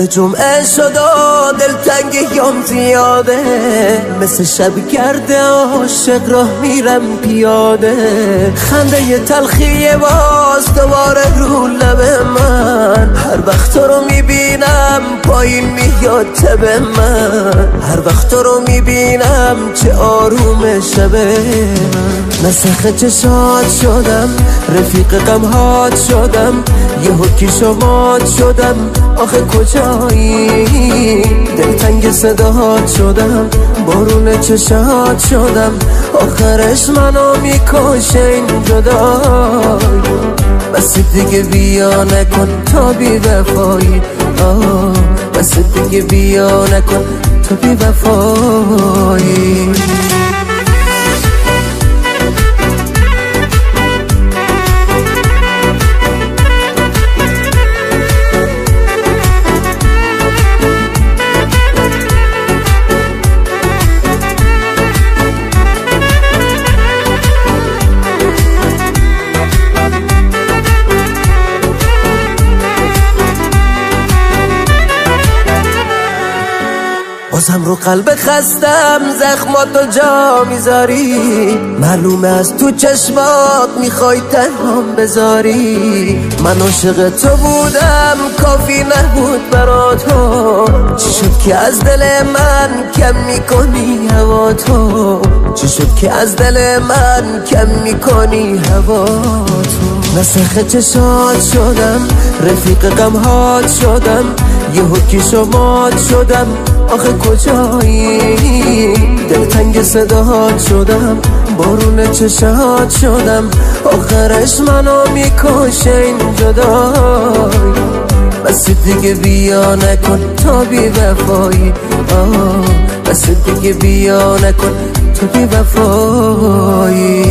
جمعه شد و دلتنگیام زیاده، مثل شب گرده عاشق راه میرم پیاده. خنده تلخی باز دوباره رو لب من، هر وقت تو رو میبینم پایین میاد تب من، هر وقت تو رو میبینم چه آروم شبه من. نسخ چشات شدم، رفیق غمهات شدم، یه حکی شمات شدم، آخه کجایی؟ دلتنگ صداهات شدم، بارون چشات شدم، آخرش منو میکشه این جدایی. بس دیگه بیا نکن تا بی وفایی، بس دیگه بیا نکن تا بی وفایی. بازم رو قلب خستم زخماتو جا میذاری، معلومه از تو چشمات میخوای تنهام بذاری. من عاشق تو بودم کافی نبود برا تو، چی شد که از دل من کم میکنی هوا تو؟ چی شد که از دل من کم میکنی هوا تو؟ نسخ چشات شدم، رفیق غمهات شدم، یه حکی شمات شدم، آخه کجایی؟ دلتنگ صداهات شدم، بارون چشات شدم، آخرش منو میکشه این جدایی. بس دیگه بیا نکن تا بی وفایی، بس دیگه بیا نکن تا بی وفایی.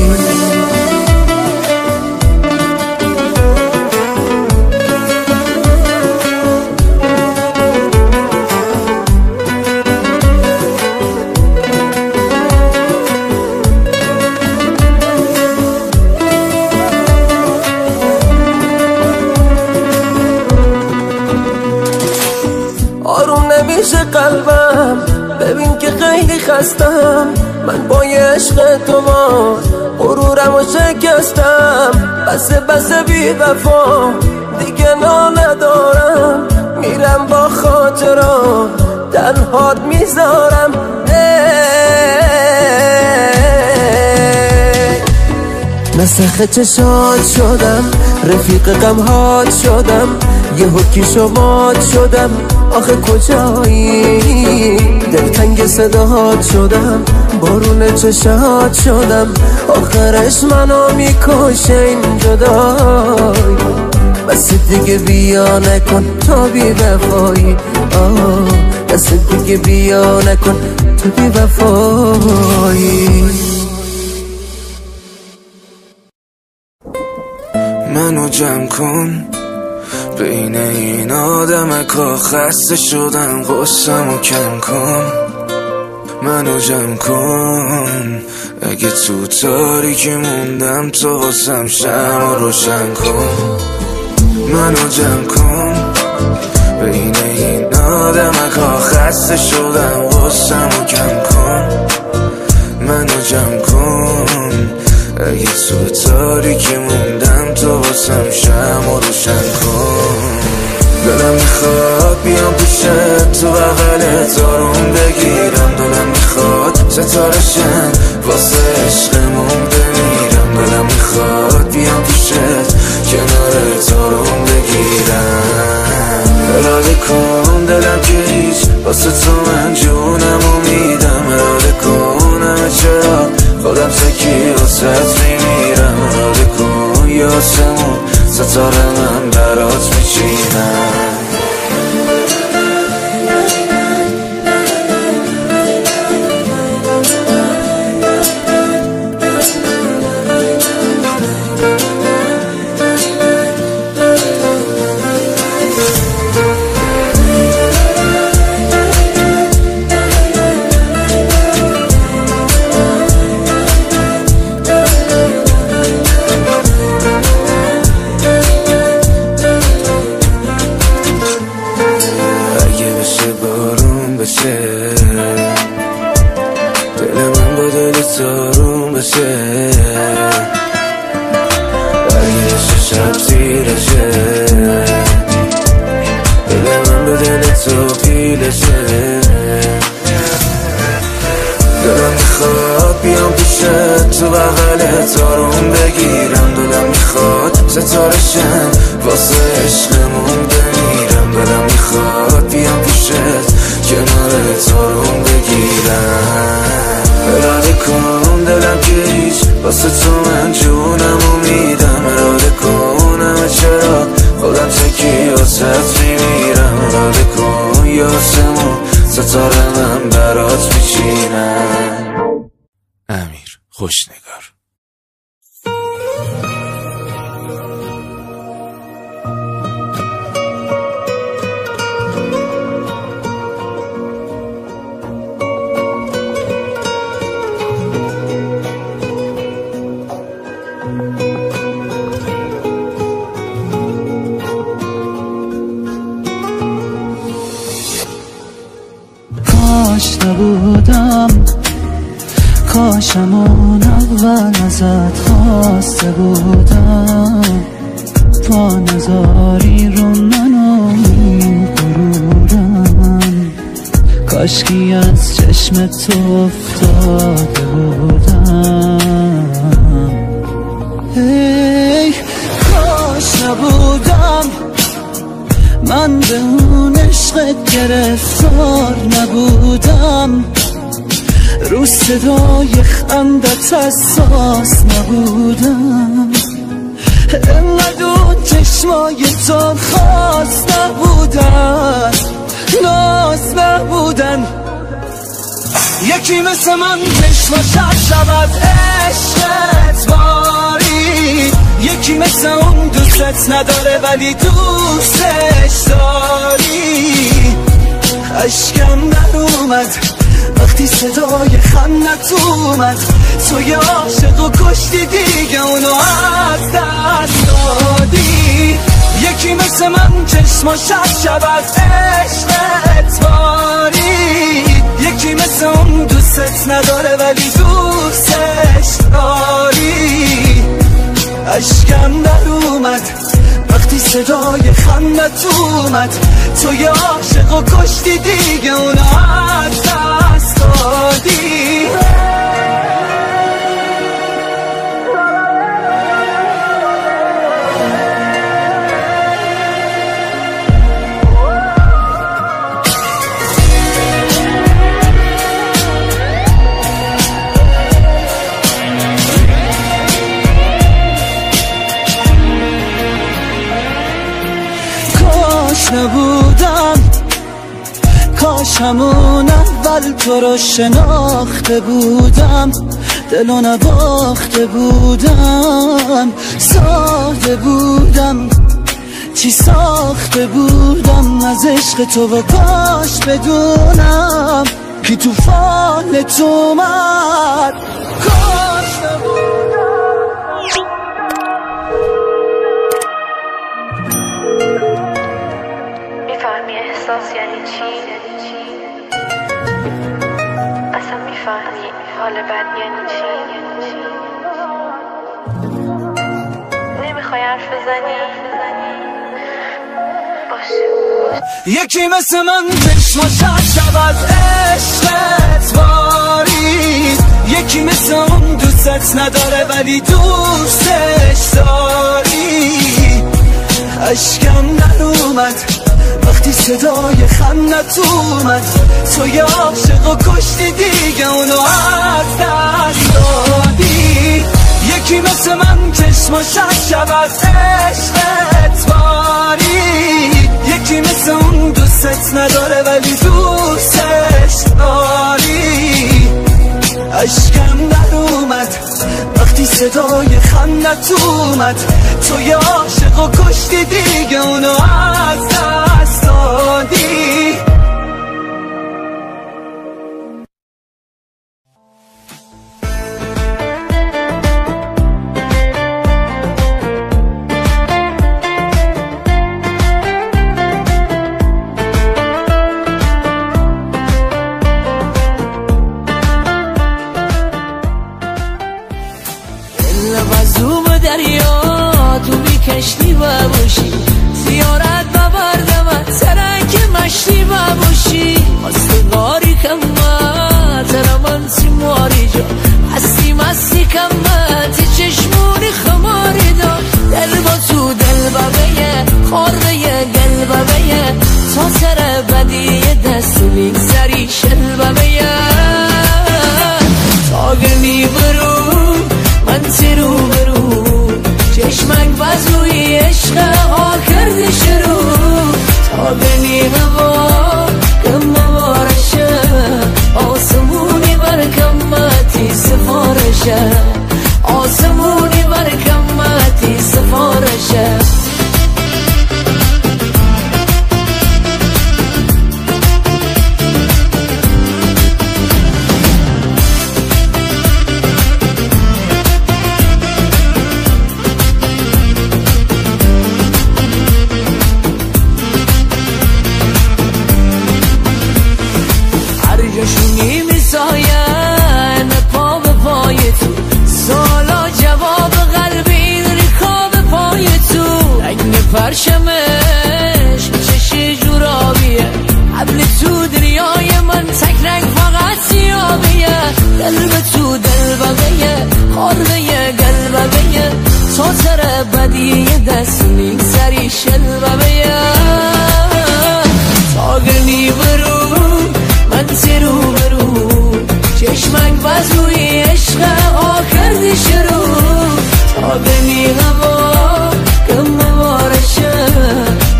نمیشه قلبم، ببین که خیلی خستم، من با عشق تو ما غرورم و شکستم. بس بی وفا دیگه ندارم، میرم با خاطرات تنهات میذارم. نسخ چشات شدم، رفیق غمهات شدم، یه حکی شمات شدم، آخه کجایی؟ دلتنگ صداهات شدم، بارون چشات شدم، آخرش منو میکشه این جدایی. بس دیگه بیا نکن تا بی وفایی، بس دیگه بیا نکن تا بی وفایی. منو جمع کن بین این آدمکا، خسته شدم غصه‌مو کم کن. منو جمع کن اگه تو تاریکی موندم، تو واسم شمع روشن کن. منو جمع کن بین این آدمکا، خسته شدم غصه‌مو کم کن. منو جمع کن اگه تو تاریکی موندم، تو واسم شمع روشن کن. دلم میخواد بیام پیشت، تو بغلت آروم بگیرم. دلم میخواد ستارشم واسه عشقمون بمیرم. دلم میخواد بیام پیشت کنارت آروم بگیرم. اراده کن دلم که هیچ واسه تو من جونمو میدم. اراده کن همه چرا خودم سکی واسهت میمیرم. اراده کن یه آسمون ستاره من برات میچینم. دلشه. دلم میخواد بیام پیشت تو بغلت آروم بگیرم، دلم میخواد ستاره شم واسه عشقمون بمیرم، دلم میخواد بیام پیشت کنارت آروم بگیرم. اراده کن دلم که هیچ واسه تو من جونمو میدم، اراده کن همه چرا خودم تکیاست میمیرم، اراده کن یه آسمون ستاره من برات میچینم. امیر خوشنگار. کاش نبودم، کاشم اون اول ازت خواسته بودم، پا نزاری رو منو میغرورم، کاشکی از چشم تو افتاده بودم. ای کاش نبودم، من به اون عشقت گرفتار نبودم، رو صدای خندت حساس نبودم، انقدر اون چشمای تو خاص نبودن، ناز نبودن. یکی مثل من چشماش شود عشقت باری، یکی مثل اون دوستت نداره ولی دوستش داری. اشکم در اومد وقتی صدای خندت اومد، توی عاشق و کشتی دیگه اونو از دست دادی. یکی مثل من چشماش شود عشقت باری، یکی مثل اون دوستت نداره ولی دوستش داری. اشکم در اومد وقتی صدای خندت اومد، توی عاشق و کشتی دیگه اونو از دست دادی. نبودم، کاش همون اول تو رو شناخته بودم، دلو نباخته بودم، ساخته بودم چی ساخته بودم از عشق تو، و کاش بدونم که توفان تو اومد. کاش نبودم. میفهمی احساس یعنی چی؟ اصلا میفهمی حال بد یعنی چی؟ نمیخوای حرف بزنی؟ باشه. یکی مثل من چشماش شود عشقت باری، یکی مثل اون دوستت نداره ولی دوستش داری. اشکم در اومد وقتی صدای خندت اومد، توی عاشق و کشتی دیگه اونو از دست دادی. یکی مثل من چشماش شود عشقت باری، یکی مثل اون دوستت نداره ولی دوستش داری. اشکم در اومد وقتی صدای خندت اومد، توی عاشق و کشتی دیگه اونو از دست دادی. مظلوم دریا تو بی کشتی و باشی، زیارت ببردم ترک مشتی باشی مستقاری کمت رمانسی ماری جا هستی مستی کمت چشمونی خماری دا دل با تو دل ببیه خورده گل ببیه تا سر بدی دست میگذری شل ببیه تاگرنی برو من تیرو برو چشمک بزوی عشق ها کردی شروع تاگرنی ببا کم بارشه آسمونی بر کمتی سفارشه آسمونی بر کمتی سفارشه جاشونی میساین پا به پای تو سالا جواب قلبی ریکاب پای تو رنگ پرشمش چشی جورابیه حبل تو دریای من تک رنگ فقط سیابیه دل به تو دل بقیه خورده گل بقیه تا سر بدی دست میگذری شل بقیه تاگرنی برو من تیرو برو چشمک بزوی عشق ها کردی شروع تاگرنی هوا کم بارشه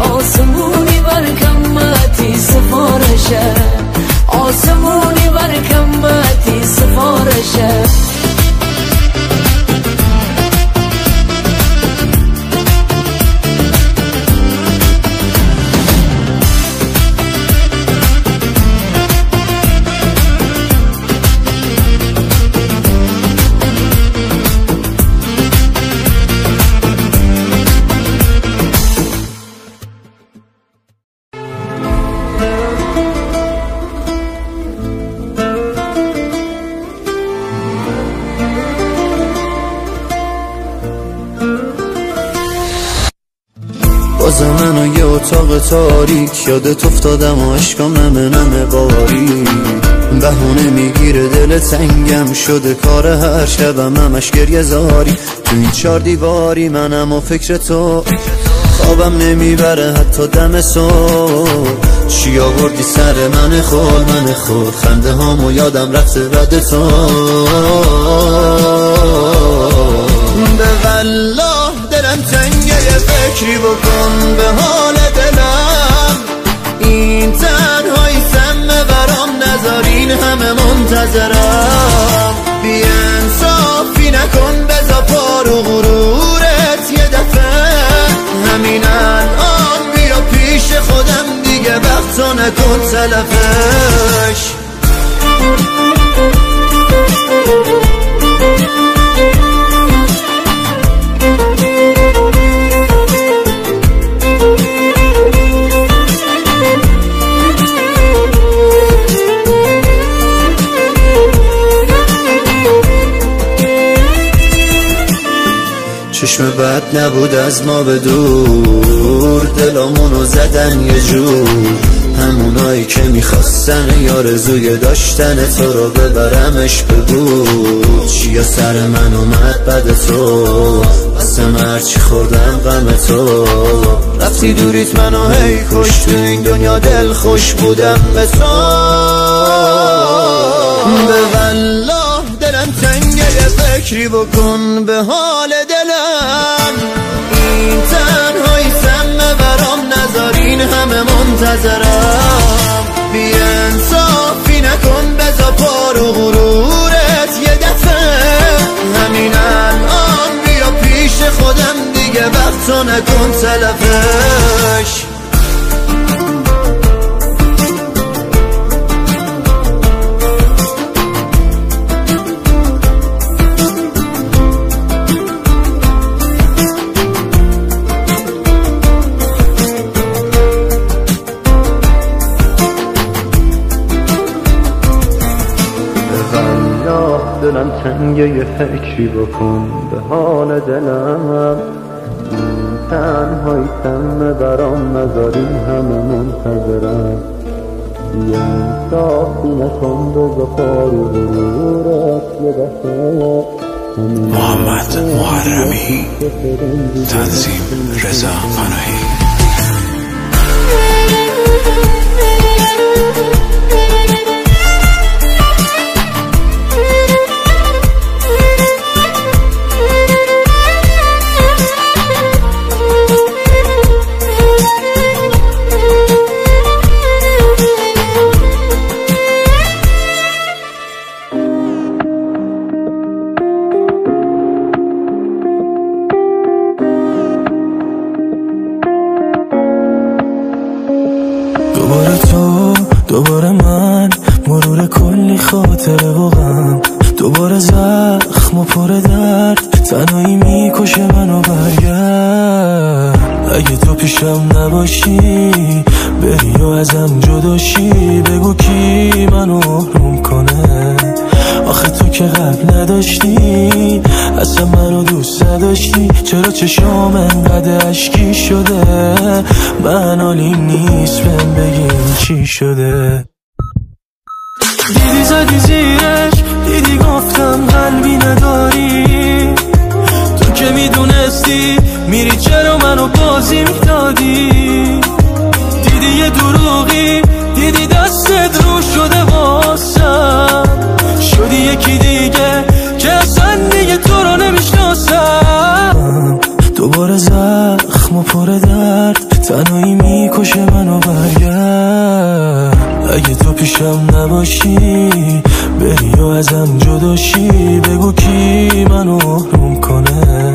آسمونی بر کمتی سفارشه آسمونی بر کمتی سفارشه باز منو یه اتاق تاریک یادت افتادم و عشقم نمه باری بهونه میگیره دل تنگم شده کار هر شبم همش گریه زاری تو این 4 دیواری منم و فکر تو خوابم نمیبره حتی دم صبح چی آوردی سر من خود خنده هامو یادم رفته بعد تو به والله دلم تنگه یه فکری بکن به حال دلم این تنهایی سمه برام نذارین همه منتظرم بی انصافی نکن بزا پارو غرورت یه دفعه همین الان بیا پیش خودم دیگه وقتا نکن تلفش چشم بد نبود از ما به دور دلامونو زدن یه جور همونایی که میخواستن یارزوی داشتن تو رو ببرمش بگو چیا سر من اومد بد تو قسم هرچی خوردم غم تو رفتی دوریت منو هی کش تو این دنیا دل خوش بودم به تو به والله دلم تنگه یه فکری بکن به حال دلم این تنهایی سمه برام نذارین همه منتظرم بی انصافی نکن بزا پارو غرورت یه دفعه همین الان بیا پیش خودم دیگه وقتا نکن تلفش دلم تنگه یه فکری بکن به حال دلم تنهاییتم برام نذاری همه منتظرم یه انصافی نکن بزا پاری غرورت یه دفعه محمد محرمی تنظیم رضا پناهی دوباره تو دوباره من مرور کلی خاطره و غم دوباره زخم و پر درد تنهایی میکشه منو برگرد اگه تو پیشم نباشی بری و ازم جداشی بگو کی منو محروم کنه آخه تو که قبل نداشتی اصلا منو دوست نداشتی چرا چشام انقدر اشکی شده من حالیم نیست بهم بگیم چی شده دیدی زدی زیرش دیدی گفتم قلبی نداری تو که میدونستی میری چرا منو بازی میدادی دیدی یه دروغی دیدی دستت رو شده واسم شدی یکی دیگه که اصلا دیگه تو رو نمیشناسم دوباره زخم و پر درد تنهایی میکشه منو برگرد اگه تو پیشم نباشی بری و ازم جداشی بگو کی منو محروم کنه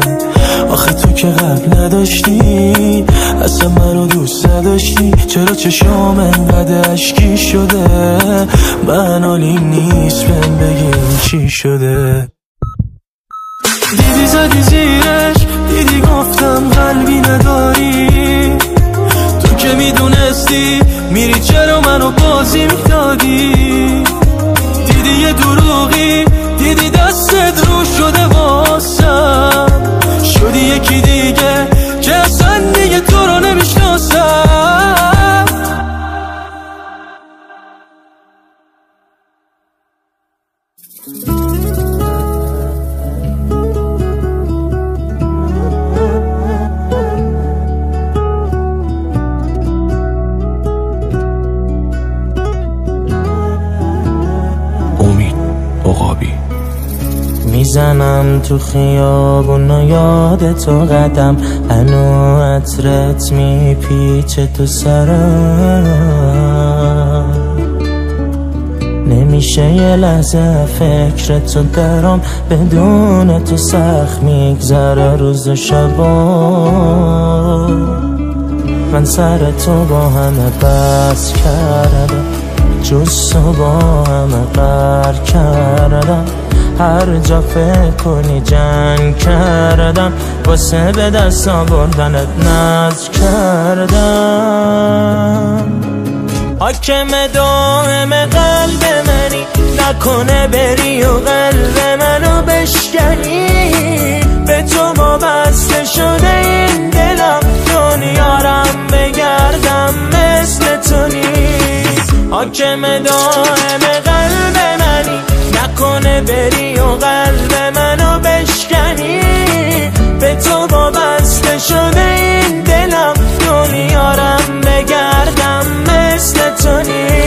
آخه تو که قبل نداشتی اصلا منو دوست نداشتی چرا چشام انقدر اشکی شده من حالیم نیست بهم بگیم چی شده دیدی زدی زیرش دیدی گفتم قلبی نداری تو که میدونستی میری چرا منو بازی میدادی دیدی یه دروغی دیدی دستت رو شده واسم شدی یکی دیگه که اصلا دیگه تو رو نمیشناسم میزنم تو خیابون و یاد تو قدم هنو عطرت میپیچه تو سرم نمیشه یه لحظه فکر تو درام بدون تو سخت میگذره روز و شبا من سر تو با همه بس کردم جز تو با همه قر کردم هر جا فکر کنی جنگ کردم واسه به دست آوردنت ناز کردم حاکم دائم قلب منی نکنه بری و قلب منو بشکنی به تو وابسته شده این دلم دنیارم بگردم مثل تو نیست حاکم دائم قلب منی نکنه بری و قلب منو بشکنی به تو وابسته شده این دلم دنیارم بگردم مثل تو نیست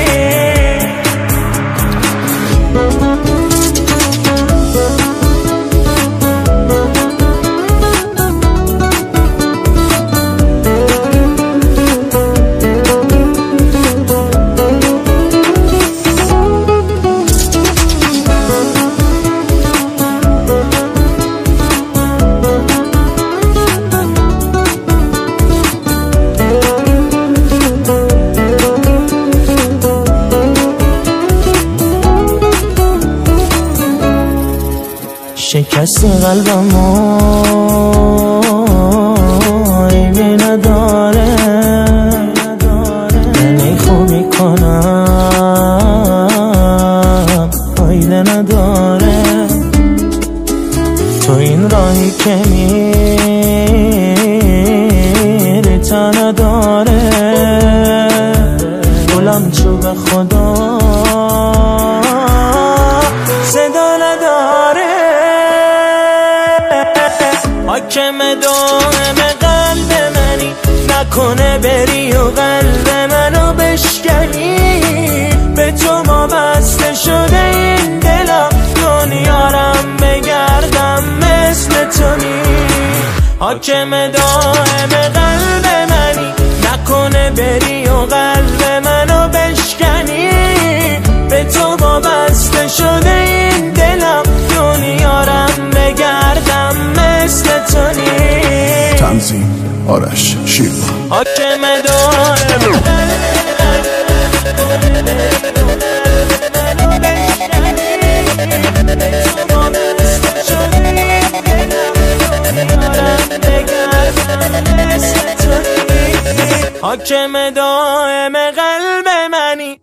شکست قلبمو عیبی نداره من خوب میکنم فایده نداره تو این راهی که میری خدا صدا نداره. حاکم دائم قلب منی، نکنه بری و قلب منو بشکنی. به تو وابسته شده این دلم، دنیارم بگردم مثل تو نی. حاکم دائم قلب منی، نکنه بری و قلب منو بشکنی. به تو وابسته شده این دلم، دنیارم بگردم مثل تو نی. تنظیم آرش شیروا. حاکم دائم حاکم دائم قلب منی.